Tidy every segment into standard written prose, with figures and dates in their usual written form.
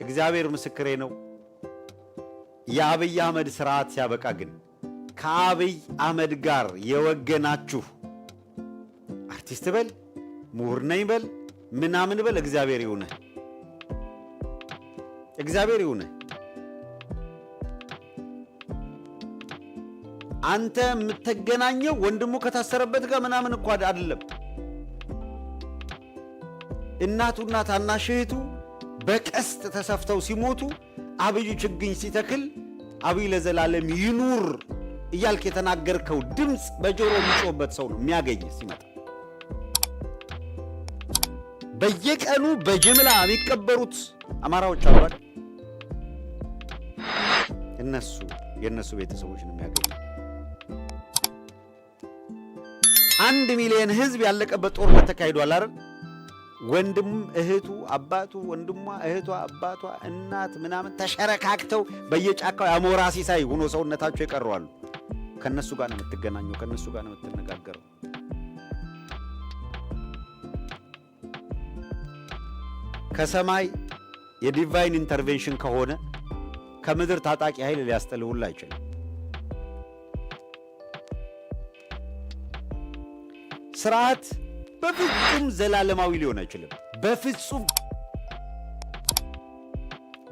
እግዚአብሔር ምስክሬ ነው። የአብይ አህመድ ስርዓት ሲያበቃ ግን ከአብይ አህመድ ጋር የወገናችሁ አርቲስት በል ምሁር ነኝ በል ምናምን በል እግዚአብሔር ይሁንህ፣ እግዚአብሔር ይሁንህ። አንተ የምትገናኘው ወንድሙ ከታሰረበት ጋር ምናምን እኮ አይደለም። እናቱና ታናሽ እህቱ በቀስት ተሰፍተው ሲሞቱ አብይ ችግኝ ሲተክል አብይ ለዘላለም ይኑር እያልክ የተናገርከው ድምፅ በጆሮ የሚጮህበት ሰው ነው የሚያገኝ ሲመጣ። በየቀኑ በጅምላ የሚቀበሩት አማራዎች አሏል። የእነሱ ቤተሰቦች ነው የሚያገኝ። 1 ሚሊዮን ህዝብ ያለቀበት ጦርነት ተካሂዷል አይደል? ወንድም እህቱ፣ አባቱ፣ ወንድሟ፣ እህቷ፣ አባቷ፣ እናት ምናምን ተሸረካክተው በየጫካው ያሞራ ሲሳይ ሆኖ ሰውነታቸው ይቀርዋሉ። ከነሱ ጋር ነው የምትገናኘው፣ ከነሱ ጋር ነው የምትነጋገረው። ከሰማይ የዲቫይን ኢንተርቬንሽን ከሆነ ከምድር ታጣቂ ኃይል ሊያስጥልህ አይችልም። ስርዓት በፍጹም ዘላለማዊ ሊሆን አይችልም። በፍጹም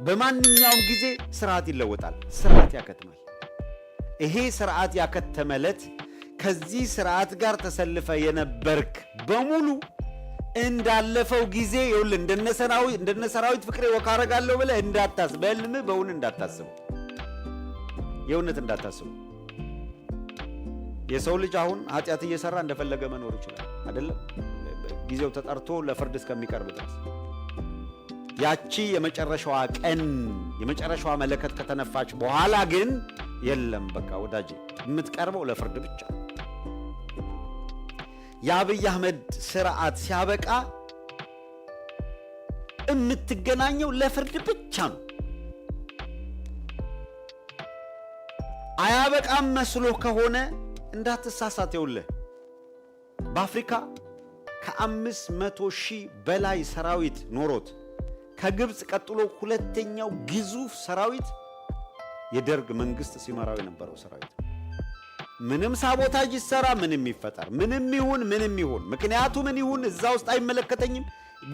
በማንኛውም ጊዜ ስርዓት ይለወጣል፣ ስርዓት ያከትማል። ይሄ ስርዓት ያከተመለት ከዚህ ስርዓት ጋር ተሰልፈ የነበርክ በሙሉ እንዳለፈው ጊዜ ይውል እንደነ ሰራዊት ፍቅሬ ወካረጋለሁ ብለህ እንዳታስብ፣ በህልምህ በእውን እንዳታስብ፣ የእውነት እንዳታስብ። የሰው ልጅ አሁን ኃጢአት እየሰራ እንደፈለገ መኖር ይችላል አይደለም? ጊዜው ተጠርቶ ለፍርድ እስከሚቀርብ ድረስ። ያቺ የመጨረሻዋ ቀን የመጨረሻዋ መለከት ከተነፋች በኋላ ግን የለም፣ በቃ ወዳጄ የምትቀርበው ለፍርድ ብቻ። የአብይ አህመድ ስርዓት ሲያበቃ የምትገናኘው ለፍርድ ብቻ ነው። አያበቃም መስሎ ከሆነ እንዳትሳሳት። ይውልህ በአፍሪካ ከ500,000 በላይ ሰራዊት ኖሮት ከግብፅ ቀጥሎ ሁለተኛው ግዙፍ ሰራዊት የደርግ መንግስት ሲመራው የነበረው ሰራዊት። ምንም ሳቦታጅ ይሰራ፣ ምንም ይፈጠር፣ ምንም ይሁን ምክንያቱ ምን ይሁን እዛ ውስጥ አይመለከተኝም፣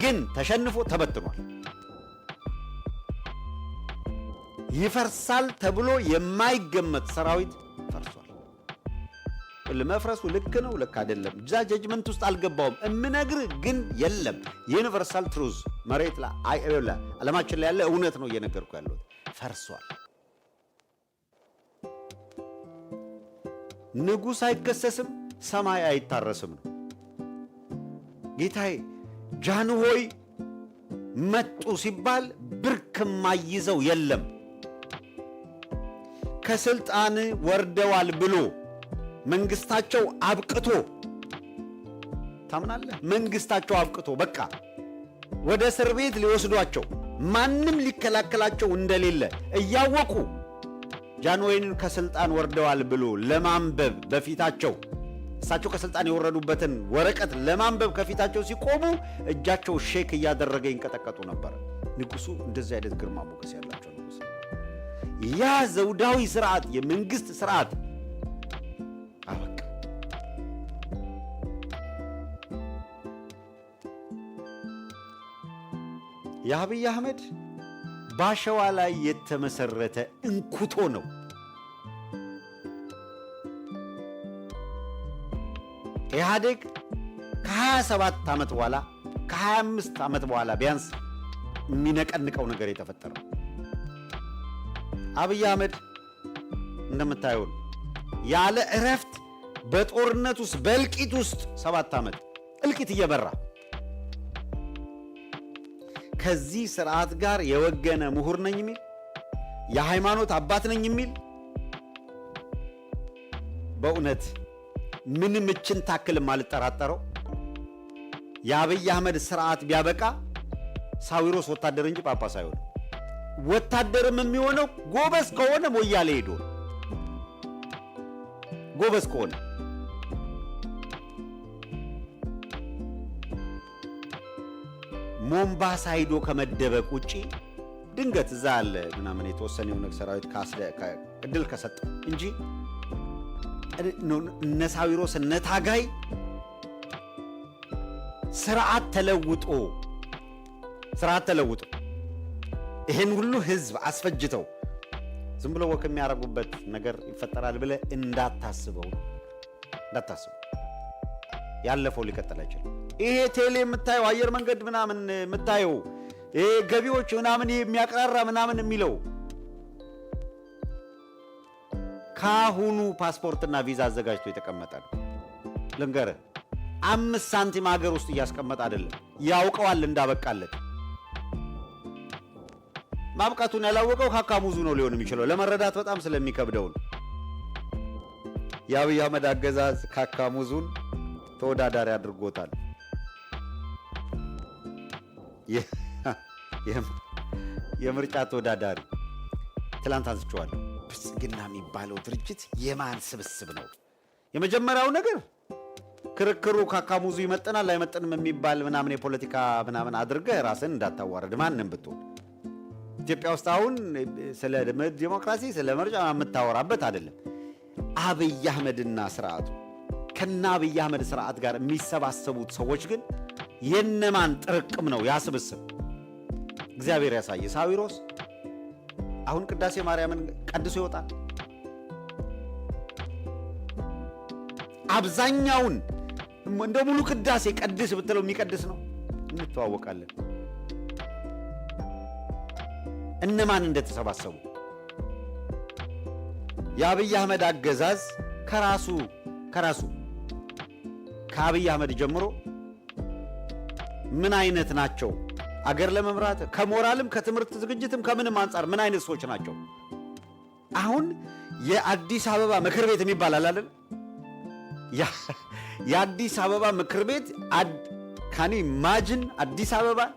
ግን ተሸንፎ ተበትኗል። ይፈርሳል ተብሎ የማይገመት ሰራዊት ፈርሷል። ለመፍረሱ ልክ ነው ልክ አይደለም እዛ ጀጅመንት ውስጥ አልገባውም። እምነግርህ ግን የለም ዩኒቨርሳል ትሩዝ መሬት ላይ ዓለማችን ላይ ያለ እውነት ነው እየነገርኩ ያለሁት። ፈርሷል። ንጉሥ አይከሰስም፣ ሰማይ አይታረስም ነው። ጌታዬ ጃንሆይ መጡ ሲባል ብርክ ማይዘው የለም። ከስልጣን ወርደዋል ብሎ መንግስታቸው አብቅቶ ታምናለህ? መንግስታቸው አብቅቶ በቃ ወደ እስር ቤት ሊወስዷቸው ማንም ሊከላከላቸው እንደሌለ እያወቁ ጃንሆይን ከስልጣን ወርደዋል ብሎ ለማንበብ በፊታቸው እሳቸው ከስልጣን የወረዱበትን ወረቀት ለማንበብ ከፊታቸው ሲቆሙ እጃቸው ሼክ እያደረገ ይንቀጠቀጡ ነበር። ንጉሱ እንደዚህ አይነት ግርማ ሞገስ ያላቸው ንጉስ። ያ ዘውዳዊ ስርዓት የመንግስት ስርዓት አበቃ። የአብይ አህመድ ባሸዋ ላይ የተመሰረተ እንኩቶ ነው። ኢህአዴግ ከ27 ዓመት በኋላ ከ25 ዓመት በኋላ ቢያንስ የሚነቀንቀው ነገር የተፈጠረው አብይ አህመድ እንደምታየው ያለ እረፍት በጦርነት ውስጥ በእልቂት ውስጥ 7 ዓመት እልቂት እየበራ ከዚህ ስርዓት ጋር የወገነ ምሁር ነኝ የሚል የሃይማኖት አባት ነኝ የሚል በእውነት ምንም እችን ታክል ማልጠራጠረው የአብይ አህመድ ስርዓት ቢያበቃ ሳዊሮስ ወታደር እንጂ ጳጳስ አይሆንም። ወታደርም የሚሆነው ጎበዝ ከሆነ ሞያሌ ሄዶ ጎበዝ ከሆነ ሞምባሳ ሄዶ ከመደበቅ ውጪ ድንገት እዛ አለ ምናምን የተወሰነ የሆነ ሰራዊት እድል ከሰጠ እንጂ እነ ሳዊሮስ እነ ታጋይ ስርዓት ተለውጦ ይሄን ሁሉ ህዝብ አስፈጅተው ዝም ብሎ ወክ የሚያረጉበት ነገር ይፈጠራል ብለህ እንዳታስበው። ያለፈው ሊቀጥል አይችልም። ይሄ ቴሌ የምታየው አየር መንገድ ምናምን የምታየው ይሄ ገቢዎች ምናምን የሚያቀራራ ምናምን የሚለው ካሁኑ ፓስፖርትና ቪዛ አዘጋጅቶ የተቀመጠ ነው። ልንገርህ 5 ሳንቲም ሀገር ውስጥ እያስቀመጠ አይደለም። ያውቀዋል እንዳበቃለት። ማብቃቱን ያላወቀው ካካሙዙ ነው ሊሆን የሚችለው። ለመረዳት በጣም ስለሚከብደው ነው። የአብይ አህመድ አገዛዝ ካካሙዙን ተወዳዳሪ አድርጎታል። የምርጫ ተወዳዳሪ ትላንት አንስቼዋለሁ። ብልጽግና የሚባለው ድርጅት የማን ስብስብ ነው? የመጀመሪያው ነገር ክርክሩ ካካሙዙ ይመጥናል አይመጥንም የሚባል ምናምን የፖለቲካ ምናምን አድርገህ ራስን እንዳታዋረድ። ማንም ብትሆን ኢትዮጵያ ውስጥ አሁን ስለ ዲሞክራሲ ስለ ምርጫ የምታወራበት አይደለም። አብይ አህመድና ስርዓቱ ከና አብይ አህመድ ስርዓት ጋር የሚሰባሰቡት ሰዎች ግን የነማን ጥርቅም ነው? ያ ስብስብ እግዚአብሔር ያሳየ። ሳዊሮስ አሁን ቅዳሴ ማርያምን ቀድሶ ይወጣል። አብዛኛውን እንደ ሙሉ ቅዳሴ ቀድስ ብትለው የሚቀድስ ነው። እንተዋወቃለን እነማን እንደተሰባሰቡ። የአብይ አህመድ አገዛዝ ከራሱ ከአብይ አህመድ ጀምሮ ምን አይነት ናቸው? አገር ለመምራት ከሞራልም ከትምህርት ዝግጅትም ከምንም አንጻር ምን አይነት ሰዎች ናቸው? አሁን የአዲስ አበባ ምክር ቤት የሚባል አይደል? የአዲስ አበባ ምክር ቤት ካኒ ማጅን አዲስ አበባን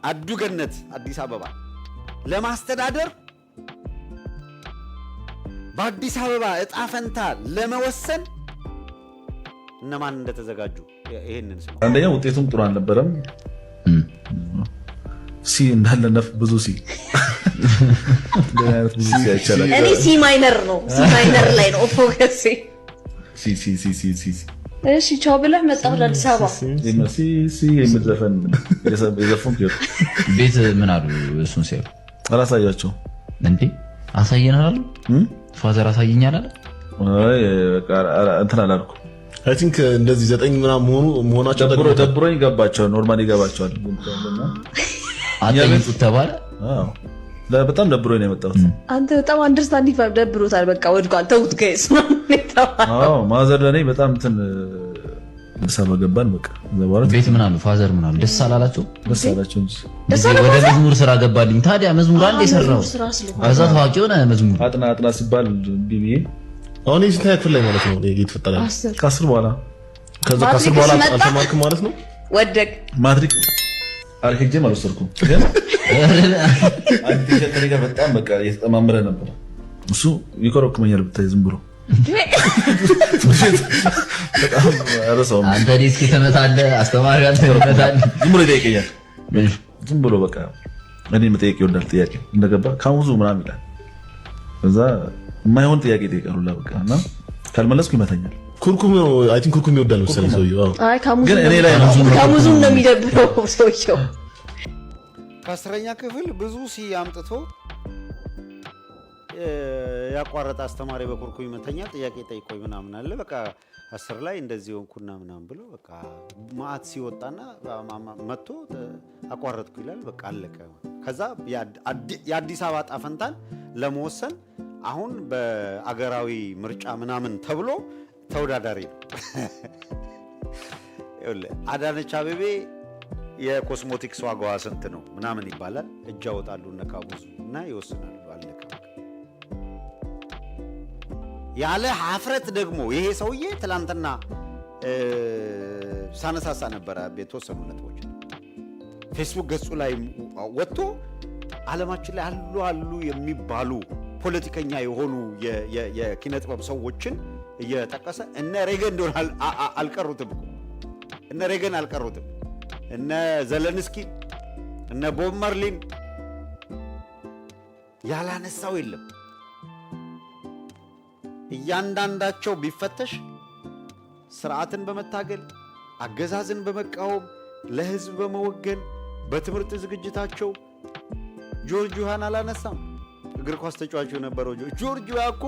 አዱገነት አዲስ አበባ ለማስተዳደር በአዲስ አበባ እጣ ፈንታ ለመወሰን እነማን እንደተዘጋጁ ይሄንን ስሙ። አንደኛ ውጤቱም ጥሩ አልነበረም። ሲ እንዳለነፍ ብዙ ሲ እኔ ሲ ማይነር ነው። ሲ ማይነር ላይ ነው ፎከስ። ሲ እሺ ቻው ብለህ መጣህ ወደ አዲስ አበባ። ሲ የምትዘፈን የዘፈን ቤት ምን አሉ? እሱን ሲያዩ አላሳያቸው እንዴ? አሳየናል አሉ። ፋዘር አሳየኛል አለ። አይ በቃ እንትን አላልኩ። አይ ቲንክ እንደዚህ 9 ምናምን መሆናቸው ደብሮኝ ገባቸው። ኖርማሊ ይገባቸዋል። አጠይቁት ተባለ። አዎ በጣም ደብሮኝ ነው የመጣሁት። አንተ በጣም አንደርስታንዲንግ ደብሮታል። በቃ ወድቋል። ተውት ጋይስ። አዎ ማዘር ለኔ በጣም እንትን ሰባ ገባን። በቃ ቤት ምን አሉ? ፋዘር ምን አሉ? ደስ አላላቸው? ደስ አላቸው እንጂ ወደ መዝሙር ስራ ገባልኝ። ታዲያ መዝሙር አንዴ ሰራው። ከዛ ታዋቂ ሆነ መዝሙር። አጥና ሲባል ቢቢዬ አሁን እዚህ ክፍል ላይ ማለት ነው እየተፈጠረ ከ10 በኋላ ከዛ ከ10 በኋላ አልተማርክም ማለት ነው። ወደቅ ማትሪክ አልሄጄም አልወሰድኩም። ግን አንተ ሸተሪ ጋር በጣም በቃ እየተጠማመረ ነበር። እሱ ይኮረኩመኛል ብታይ ዝም ብሎ አንተ ዲስክ ተመታለህ። አስተማሪ አንተ ተመታለህ። ዝም ብሎ ይጠይቀኛል። ዝም ብሎ በቃ እኔ መጠየቅ ይወዳል። ጥያቄ እንደገባ ካሙዙ ምናምን ይላል። ከዛ የማይሆን ጥያቄ ይጠይቃሉላ በቃ እና ካልመለስኩ ይመታኛል። ኩርኩም ነው አይ ቲንክ ኩርኩም ይወዳል መሰለኝ ሰውዬው። አይ ካሙዙ ግን እኔ ላይ ካሙዙ ነው የሚደብረው ሰውዬው። ከ10ኛ ክፍል ብዙ አምጥቶ ያቋረጠ አስተማሪ በኩርኩም ይመታኛል። ጥያቄ ጠይቆኝ ምናምን አለ። በቃ 10 ላይ እንደዚህ ሆንኩና ምናምን ብሎ በቃ ማአት ሲወጣና መጥቶ አቋረጥኩ ይላል። በቃ አለቀ። ከዛ የአዲስ አበባ ዕጣ ፈንታን ለመወሰን አሁን በአገራዊ ምርጫ ምናምን ተብሎ ተወዳዳሪ ነው። አዳነች አቤቤ የኮስሞቲክስ ዋጋዋ ስንት ነው ምናምን ይባላል። እጅ ያወጣሉ እነ ካሙዙ እና ይወስናሉ። አለቀ። ያለ ሀፍረት ደግሞ ይሄ ሰውዬ ትላንትና ሳነሳሳ ነበረ የተወሰኑ ነጥቦች ፌስቡክ ገጹ ላይ ወጥቶ ዓለማችን ላይ አሉ የሚባሉ ፖለቲከኛ የሆኑ የኪነ ጥበብ ሰዎችን እየጠቀሰ እነ ሬገን እንደሆነ አልቀሩትም እኮ እነ ሬገን አልቀሩትም፣ እነ ዘለንስኪ እነ ቦብ መርሊን ያላነሳው የለም። እያንዳንዳቸው ቢፈተሽ ስርዓትን በመታገል አገዛዝን በመቃወም ለህዝብ በመወገን በትምህርት ዝግጅታቸው ጆርጅ ዮሃን አላነሳም። እግር ኳስ ተጫዋቹ የነበረው ጆርጅ ዮሃን እኮ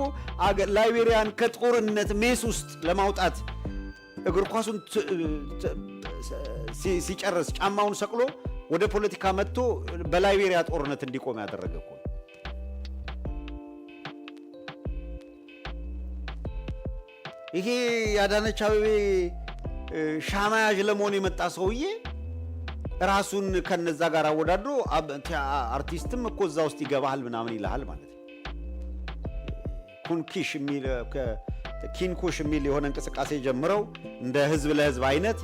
ላይቤሪያን ከጦርነት ሜስ ውስጥ ለማውጣት እግር ኳሱን ሲጨርስ ጫማውን ሰቅሎ ወደ ፖለቲካ መጥቶ በላይቤሪያ ጦርነት እንዲቆም ያደረገ እኮ። ይሄ የአዳነች አቤቤ ሻማ ያዥ ለመሆን የመጣ ሰውዬ ራሱን ከነዛ ጋር አወዳድሮ አርቲስትም እኮ እዛ ውስጥ ይገባሃል ምናምን ይልሃል ማለት ነው። ኪንኩሽ የሚል የሆነ እንቅስቃሴ ጀምረው እንደ ህዝብ ለህዝብ አይነት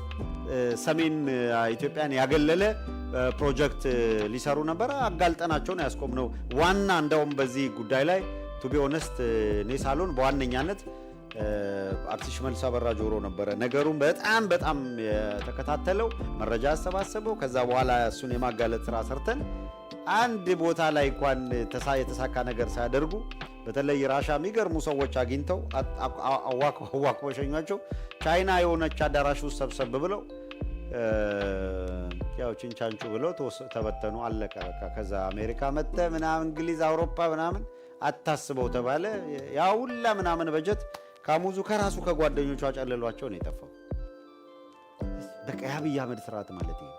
ሰሜን ኢትዮጵያን ያገለለ ፕሮጀክት ሊሰሩ ነበረ። አጋልጠናቸው ነው ያስቆምነው። ዋና እንደውም በዚህ ጉዳይ ላይ ቱ ቢ ኦነስት እኔ ሳልሆን በዋነኛነት አርቲስት ሽመልስ አበራ ጆሮ ነበረ ነገሩን በጣም የተከታተለው መረጃ ያሰባሰበው። ከዛ በኋላ እሱን የማጋለጥ ስራ ሰርተን አንድ ቦታ ላይ እንኳን የተሳካ ነገር ሳያደርጉ በተለይ ራሻ የሚገርሙ ሰዎች አግኝተው አዋክበው ሸኟቸው። ቻይና የሆነች አዳራሽ ውስጥ ሰብሰብ ብለው ያው ቺንቻንቹ ብለው ተበተኑ። አለቀ በቃ። ከዛ አሜሪካ መተ ምናምን እንግሊዝ፣ አውሮፓ ምናምን አታስበው ተባለ። ያ ሁላ ምናምን በጀት ካሙዙ ከራሱ ከጓደኞቹ አጨለሏቸው ነው የጠፋው። በቃ የአብይ አህመድ ስርዓት ማለት ይሄ።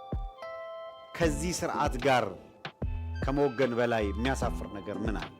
ከዚህ ስርዓት ጋር ከመወገን በላይ የሚያሳፍር ነገር ምን አለ?